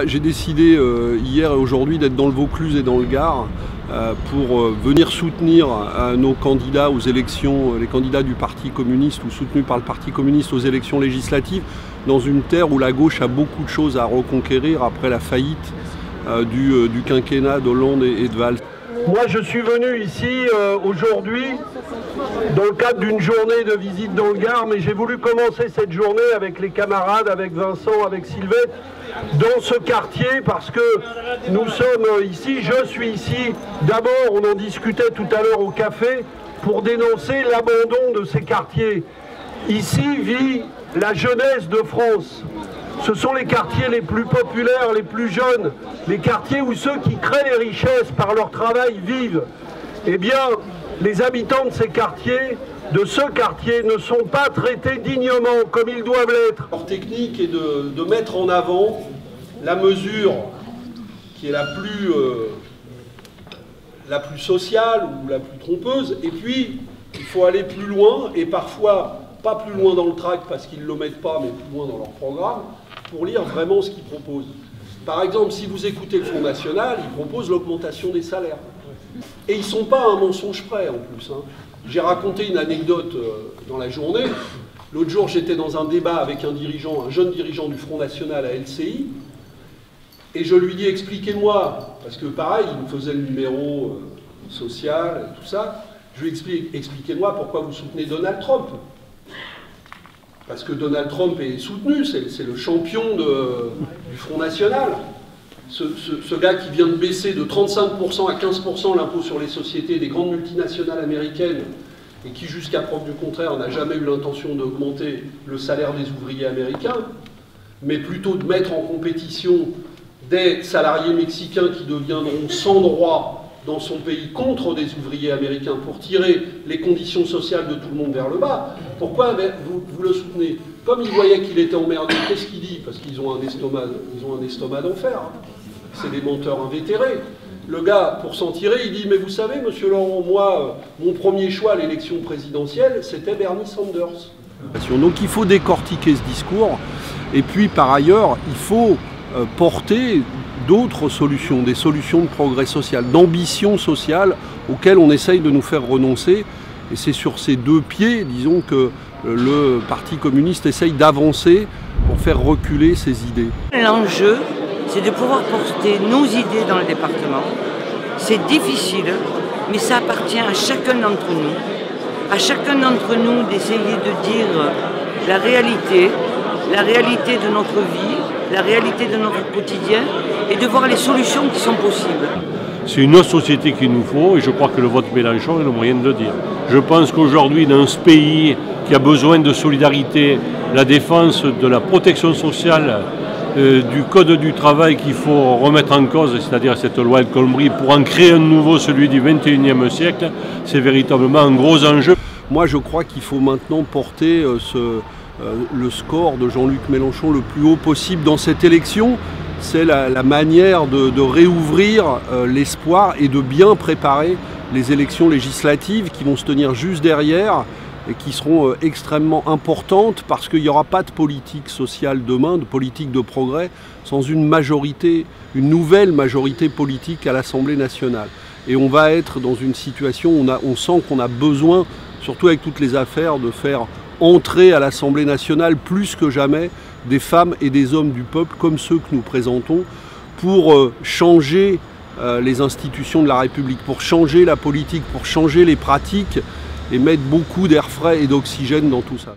J'ai décidé hier et aujourd'hui d'être dans le Vaucluse et dans le Gard pour venir soutenir nos candidats aux élections, les candidats du Parti communiste ou soutenus par le Parti communiste aux élections législatives, dans une terre où la gauche a beaucoup de choses à reconquérir après la faillite du quinquennat d'Hollande et de Valls. Moi, je suis venu ici aujourd'hui dans le cadre d'une journée de visite dans le Gard, mais j'ai voulu commencer cette journée avec les camarades, avec Vincent, avec Sylvette, dans ce quartier, parce que nous sommes ici, je suis ici. D'abord, on en discutait tout à l'heure au café, pour dénoncer l'abandon de ces quartiers. Ici vit la jeunesse de France. Ce sont les quartiers les plus populaires, les plus jeunes, les quartiers où ceux qui créent les richesses par leur travail vivent. Eh bien, les habitants de ces quartiers, de ce quartier, ne sont pas traités dignement comme ils doivent l'être. Leur technique est de mettre en avant la mesure qui est la plus sociale ou la plus trompeuse, et puis il faut aller plus loin, et parfois pas plus loin dans le tract parce qu'ils ne le mettent pas, mais plus loin dans leur programme, pour lire vraiment ce qu'ils proposent. Par exemple, si vous écoutez le Front National, ils proposent l'augmentation des salaires. Et ils ne sont pas à un mensonge près en plus. J'ai raconté une anecdote dans la journée. L'autre jour, j'étais dans un débat avec un jeune dirigeant du Front National à LCI, et je lui dis, expliquez-moi, parce que pareil, il me faisait le numéro social et tout ça, je lui ai expliquez-moi pourquoi vous soutenez Donald Trump. Parce que Donald Trump est soutenu, c'est le champion du Front National. Ce gars qui vient de baisser de 35% à 15% l'impôt sur les sociétés des grandes multinationales américaines, et qui, jusqu'à preuve du contraire, n'a jamais eu l'intention d'augmenter le salaire des ouvriers américains, mais plutôt de mettre en compétition des salariés mexicains qui deviendront sans droit dans son pays contre des ouvriers américains pour tirer les conditions sociales de tout le monde vers le bas. Pourquoi vous le soutenez? Comme il voyait qu'il était emmerdé, qu'est-ce qu'il dit? Parce qu'ils ont un estomac d'enfer. C'est des menteurs invétérés. Le gars, pour s'en tirer, il dit, mais vous savez, monsieur Laurent, moi, mon premier choix à l'élection présidentielle, c'était Bernie Sanders. Donc il faut décortiquer ce discours, et puis par ailleurs, il faut porter d'autres solutions, des solutions de progrès social, d'ambition sociale auxquelles on essaye de nous faire renoncer. Et c'est sur ces deux pieds, disons, que le Parti communiste essaye d'avancer pour faire reculer ses idées. L'enjeu, c'est de pouvoir porter nos idées dans le département. C'est difficile, mais ça appartient à chacun d'entre nous. À chacun d'entre nous d'essayer de dire la réalité de notre vie, la réalité de notre quotidien, et de voir les solutions qui sont possibles. C'est une autre société qu'il nous faut, et je crois que le vote Mélenchon est le moyen de le dire. Je pense qu'aujourd'hui, dans ce pays qui a besoin de solidarité, la défense de la protection sociale, du code du travail qu'il faut remettre en cause, c'est-à-dire cette loi El Khomri, pour en créer un nouveau, celui du XXIe siècle, c'est véritablement un gros enjeu. Moi, je crois qu'il faut maintenant porter le score de Jean-Luc Mélenchon le plus haut possible dans cette élection. C'est la manière de réouvrir l'espoir et de bien préparer les élections législatives qui vont se tenir juste derrière et qui seront extrêmement importantes parce qu'il n'y aura pas de politique sociale demain, de politique de progrès, sans une majorité, une nouvelle majorité politique à l'Assemblée nationale. Et on va être dans une situation où on sent qu'on a besoin, surtout avec toutes les affaires, de faire entrer à l'Assemblée nationale plus que jamais des femmes et des hommes du peuple comme ceux que nous présentons pour changer les institutions de la République, pour changer la politique, pour changer les pratiques et mettre beaucoup d'air frais et d'oxygène dans tout ça.